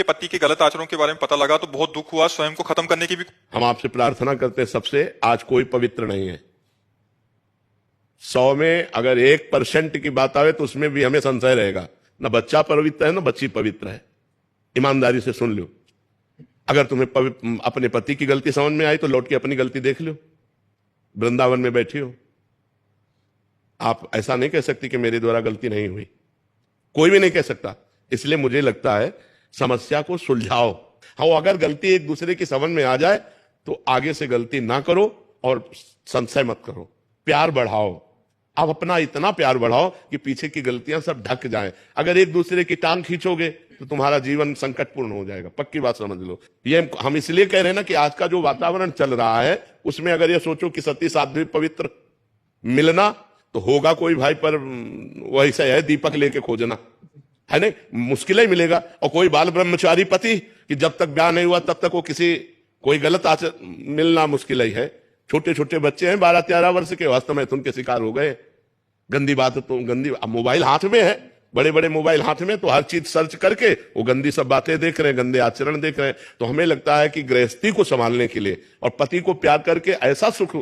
उनके पति के गलत आचरणों के बारे में पता लगा तो बहुत दुख हुआ, स्वयं को खत्म करने की भी। हम आपसे प्रार्थना करते हैं सबसे, आज कोई पवित्र नहीं है। 100 में अगर 1% की बात आवे तो उसमें भी हमें संशय रहेगा, ना बच्चा पवित्र है ना बच्ची पवित्र है। ईमानदारी से सुन लो, अगर तुम्हें अपने पति की गलती समझ में आई तो लौट के अपनी गलती देख लो। वृंदावन में बैठी हो, आप ऐसा नहीं कह सकती कि मेरे द्वारा गलती नहीं हुई, कोई भी नहीं कह सकता। इसलिए मुझे लगता है समस्या को सुलझाओ। हाँ, अगर गलती एक दूसरे की समझ में आ जाए तो आगे से गलती ना करो और संशय मत करो, प्यार बढ़ाओ। आप अपना इतना प्यार बढ़ाओ कि पीछे की गलतियां सब ढक जाएं। अगर एक दूसरे की टांग खींचोगे तो तुम्हारा जीवन संकटपूर्ण हो जाएगा, पक्की बात समझ लो। ये हम इसलिए कह रहे हैं ना कि आज का जो वातावरण चल रहा है उसमें अगर ये सोचो कि सती साध्वी पवित्र मिलना तो होगा कोई भाई, पर वैसा है दीपक लेके खोजना है, नहीं मुश्किल ही मिलेगा। और कोई बाल ब्रह्मचारी पति कि जब तक ब्याह नहीं हुआ तब तक वो कोई गलत आचर मिलना मुश्किल ही है। छोटे छोटे बच्चे हैं 12-13 वर्ष के, वास्तव में तुम के शिकार हो गए। गंदी बात तो गंदी, मोबाइल हाथ में है, बड़े बड़े मोबाइल हाथ में, तो हर चीज सर्च करके वो गंदी सब बातें देख रहे हैं, गंदे आचरण देख रहे हैं। तो हमें लगता है कि गृहस्थी को संभालने के लिए और पति को प्यार करके ऐसा सुख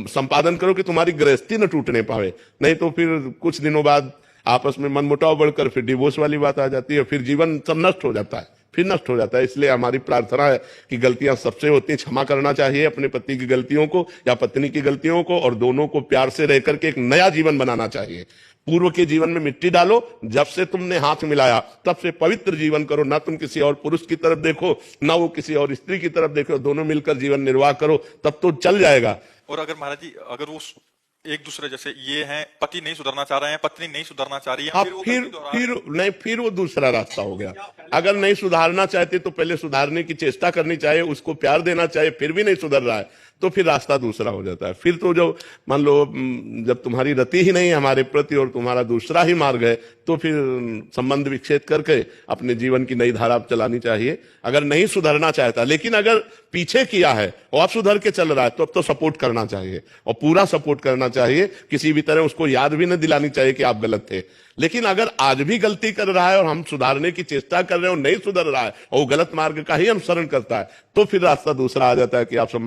संपादन करो कि तुम्हारी गृहस्थी न टूटने पावे, नहीं तो फिर कुछ दिनों बाद आपस में मनमुटाव बढ़कर फिर डिवोर्स वाली बात आ जाती है, फिर जीवन सब नष्ट हो जाता है, फिर नष्ट हो जाता है। इसलिए हमारी प्रार्थना है कि गलतियां सबसे होती हैं, क्षमा करना चाहिए अपने पति की गलतियों को या पत्नी की गलतियों को, और दोनों को प्यार से रह करके एक नया जीवन बनाना चाहिए। पूर्व के जीवन में मिट्टी डालो, जब से तुमने हाथ मिलाया तब से पवित्र जीवन करो, ना तुम किसी और पुरुष की तरफ देखो ना वो किसी और स्त्री की तरफ देखो, दोनों मिलकर जीवन निर्वाह करो, तब तो चल जाएगा। और अगर महाराज जी, अगर वो एक दूसरे जैसे ये हैं, पति नहीं सुधरना चाह रहे हैं, पत्नी नहीं सुधरना चाह रही है, फिर वो दूसरा रास्ता हो गया। अगर नहीं सुधारना चाहते तो पहले सुधारने की चेष्टा करनी चाहिए, उसको प्यार देना चाहिए, फिर भी नहीं सुधर रहा है तो फिर रास्ता दूसरा हो जाता है। फिर तो जो मान लो जब तुम्हारी रति ही नहीं हमारे प्रति और तुम्हारा दूसरा ही मार्ग है तो फिर संबंध विच्छेद करके अपने जीवन की नई धारा चलानी चाहिए। अगर नहीं सुधरना चाहता, लेकिन अगर पीछे किया है और सुधर के चल रहा है तो अब तो सपोर्ट करना चाहिए और पूरा सपोर्ट करना चाहिए। किसी भी तरह उसको याद भी न दिलानी चाहिए कि आप गलत थे। लेकिन अगर आज भी गलती कर रहा है और हम सुधारने की चेष्टा कर रहे हैं और नहीं सुधर रहा है और वो गलत मार्ग का ही अनुसरण करता है तो फिर रास्ता दूसरा आ जाता है कि आप